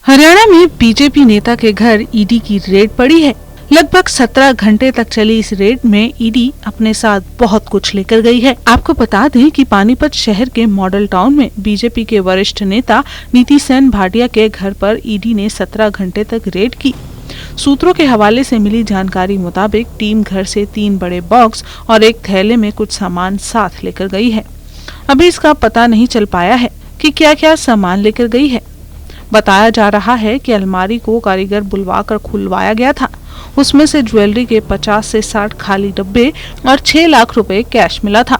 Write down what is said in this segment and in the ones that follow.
हरियाणा में बीजेपी नेता के घर ईडी की रेड पड़ी है। लगभग 17 घंटे तक चली इस रेड में ईडी अपने साथ बहुत कुछ लेकर गई है। आपको बता दें कि पानीपत शहर के मॉडल टाउन में बीजेपी के वरिष्ठ नेता नीतिसेन भाटिया के घर पर ईडी ने 17 घंटे तक रेड की। सूत्रों के हवाले से मिली जानकारी मुताबिक टीम घर से 3 बड़े बॉक्स और एक थैले में कुछ सामान साथ लेकर गई है। अभी इसका पता नहीं चल पाया है कि क्या क्या सामान लेकर गई है। बताया जा रहा है कि अलमारी को कारीगर बुलवाकर खुलवाया गया था। उसमें से ज्वेलरी के 50 से 60 खाली डब्बे और 6 लाख रुपए कैश मिला था।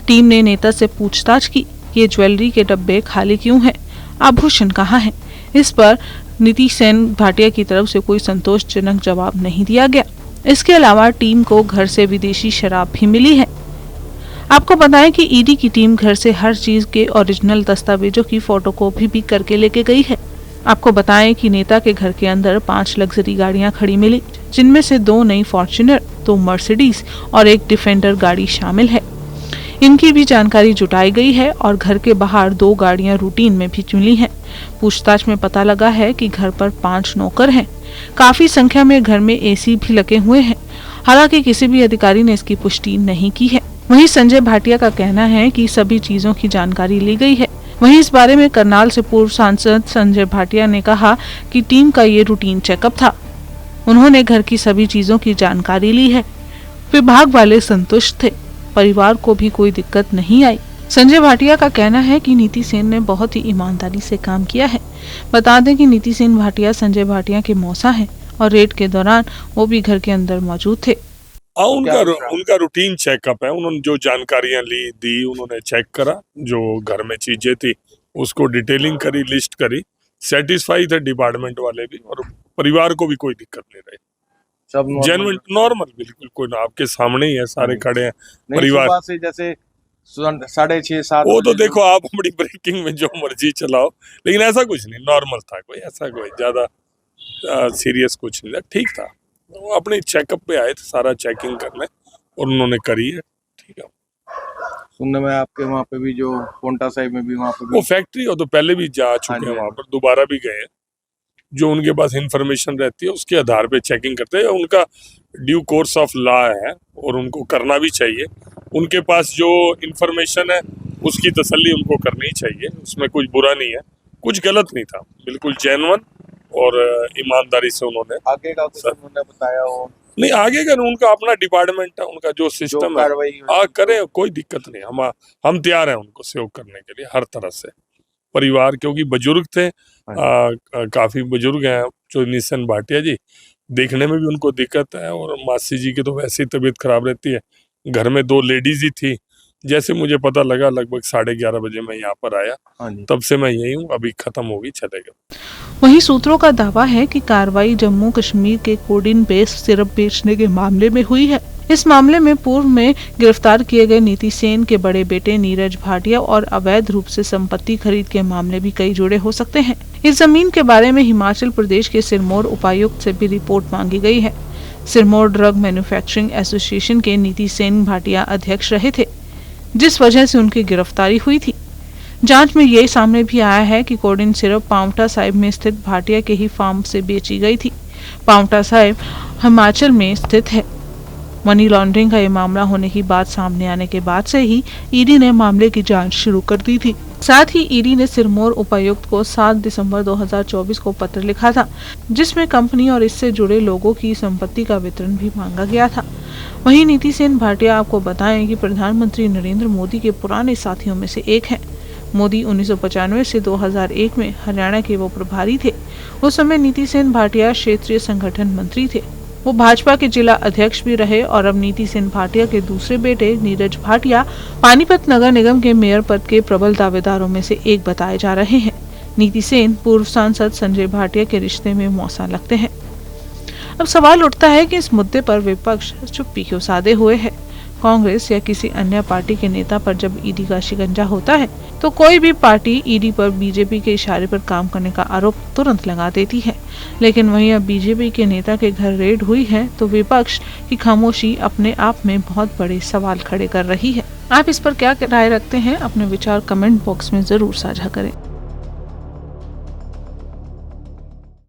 टीम ने नेता से पूछताछ की, ये ज्वेलरी के डब्बे खाली क्यों हैं? आभूषण कहाँ हैं? इस पर नीतिसेन भाटिया की तरफ से कोई संतोषजनक जवाब नहीं दिया गया। इसके अलावा टीम को घर से विदेशी शराब भी मिली है। आपको बताएं कि ईडी की टीम घर से हर चीज के ओरिजिनल दस्तावेजों की फोटोकॉपी भी करके लेके गई है। आपको बताएं कि नेता के घर के अंदर 5 लग्जरी गाड़ियां खड़ी मिली, जिनमें से 2 नई फॉर्च्यूनर, 2 मर्सिडीज और एक डिफेंडर गाड़ी शामिल है। इनकी भी जानकारी जुटाई गई है और घर के बाहर 2 गाड़ियां रूटीन में भी मिली हैं। पूछताछ में पता लगा है कि घर पर 5 नौकर हैं। काफी संख्या में घर में एसी भी लगे हुए हैं। हालांकि किसी भी अधिकारी ने इसकी पुष्टि नहीं की है। वहीं संजय भाटिया का कहना है कि सभी चीजों की जानकारी ली गई है। वहीं इस बारे में करनाल से पूर्व सांसद संजय भाटिया ने कहा कि टीम का ये रूटीन चेकअप था। उन्होंने घर की सभी चीजों की जानकारी ली है। विभाग वाले संतुष्ट थे। परिवार को भी कोई दिक्कत नहीं आई। संजय भाटिया का कहना है कि नीतिसेन ने बहुत ही ईमानदारी से काम किया है। बता दें कि नीतिसेन भाटिया संजय भाटिया के मौसा हैं और रेड के दौरान वो भी घर के अंदर मौजूद थे। उनका रूटीन चेकअप है। उन्होंने जो जानकारियां दी उन्होंने चेक करा, जो घर में चीजें थी उसको डिटेलिंग करी, लिस्ट करी। सेटिस्फाई थे डिपार्टमेंट वाले भी और परिवार को भी कोई दिक्कत नहीं रही। सब जेन्युइन नॉर्मल, बिल्कुल कोई ना, आपके सामने ही है, सारे खड़े हैं। परिवार से जैसे 6:30-7 वो तो देखो आप बड़ी ब्रेकिंग में जो मर्जी चलाओ, लेकिन ऐसा कुछ नहीं, नॉर्मल था। कोई ऐसा कोई ज्यादा सीरियस कुछ नहीं था, ठीक था। वो अपने चेकअप पे आए थे, सारा चेकिंग करने, और उन्होंने करी है। ठीक है। सुनने में आपके वहाँ पे भी जो पोंटा साहिब में भी वहाँ पे वो फैक्ट्री हो तो पहले भी जा चुके हैं, वहाँ पर दोबारा भी गए हैं। जो उनके पास इंफॉर्मेशन रहती है उसके आधार पे चेकिंग करते हैं। उनका ड्यू कोर्स ऑफ लॉ है और उनको करना भी चाहिए। उनके पास जो इंफॉर्मेशन है उसकी तसल्ली उनको करनी चाहिए, उसमें कुछ बुरा नहीं है, कुछ गलत नहीं था, बिल्कुल जेन्युइन और ईमानदारी से उन्होंने आगे का कुछ उन्होंने बताया हो। नहीं, आगे का उनका अपना डिपार्टमेंट है, उनका जो सिस्टम है करे, कोई दिक्कत नहीं। हम तैयार हैं उनको सहयोग करने के लिए हर तरह से। परिवार क्योंकि बुजुर्ग थे, काफी बुजुर्ग हैं जो नीतिसेन भाटिया जी, देखने में भी उनको दिक्कत है और मासी जी की तो वैसे ही तबीयत खराब रहती है। घर में 2 लेडीज ही थी। जैसे मुझे पता लगा लगभग 11:30 बजे मैं यहाँ पर आया, तब से मैं यही हूँ। अभी खत्म होगी, चलेगा। वहीं सूत्रों का दावा है कि कार्रवाई जम्मू कश्मीर के कोडिन बेस्ड सिरप बेचने के मामले में हुई है। इस मामले में पूर्व में गिरफ्तार किए गए नीतिसेन के बड़े बेटे नीरज भाटिया और अवैध रूप से संपत्ति खरीद के मामले भी कई जुड़े हो सकते हैं। इस जमीन के बारे में हिमाचल प्रदेश के सिरमौर उपायुक्त से भी रिपोर्ट मांगी गई है। सिरमौर ड्रग मैन्युफैक्चरिंग एसोसिएशन के नीतिसेन भाटिया अध्यक्ष रहे थे, जिस वजह से उनकी गिरफ्तारी हुई थी। जांच में ये सामने भी आया है कि कोडिन सिरप पांवटा साहिब में स्थित भाटिया के ही फार्म से बेची गई थी। पांवटा साहिब हिमाचल में स्थित है। मनी लॉन्ड्रिंग का ये मामला होने की बात सामने आने के बाद से ही ईडी ने मामले की जांच शुरू कर दी थी। साथ ही ईडी ने सिरमौर उपायुक्त को 7 दिसंबर 2024 को पत्र लिखा था, जिसमें कंपनी और इससे जुड़े लोगों की संपत्ति का वितरण भी मांगा गया था। वहीं नीतिसेन भाटिया आपको बताएं कि प्रधानमंत्री नरेंद्र मोदी के पुराने साथियों में से एक हैं। मोदी 1995 से 2001 में हरियाणा के वो प्रभारी थे। उस समय नीतिसेन भाटिया क्षेत्रीय संगठन मंत्री थे। वो भाजपा के जिला अध्यक्ष भी रहे और अब नीतिसेन भाटिया के दूसरे बेटे नीरज भाटिया पानीपत नगर निगम के मेयर पद के प्रबल दावेदारों में से एक बताए जा रहे हैं। नीतिसेन पूर्व सांसद संजय भाटिया के रिश्ते में मौसा लगते हैं। अब सवाल उठता है कि इस मुद्दे पर विपक्ष चुप्पी क्यों साधे हुए है। कांग्रेस या किसी अन्य पार्टी के नेता पर जब ईडी का शिकंजा होता है तो कोई भी पार्टी ईडी पर बीजेपी के इशारे पर काम करने का आरोप तुरंत लगा देती है। लेकिन वहीं अब बीजेपी के नेता के घर रेड हुई है तो विपक्ष की खामोशी अपने आप में बहुत बड़े सवाल खड़े कर रही है। आप इस पर क्या राय रखते हैं? अपने विचार कमेंट बॉक्स में जरूर साझा करें।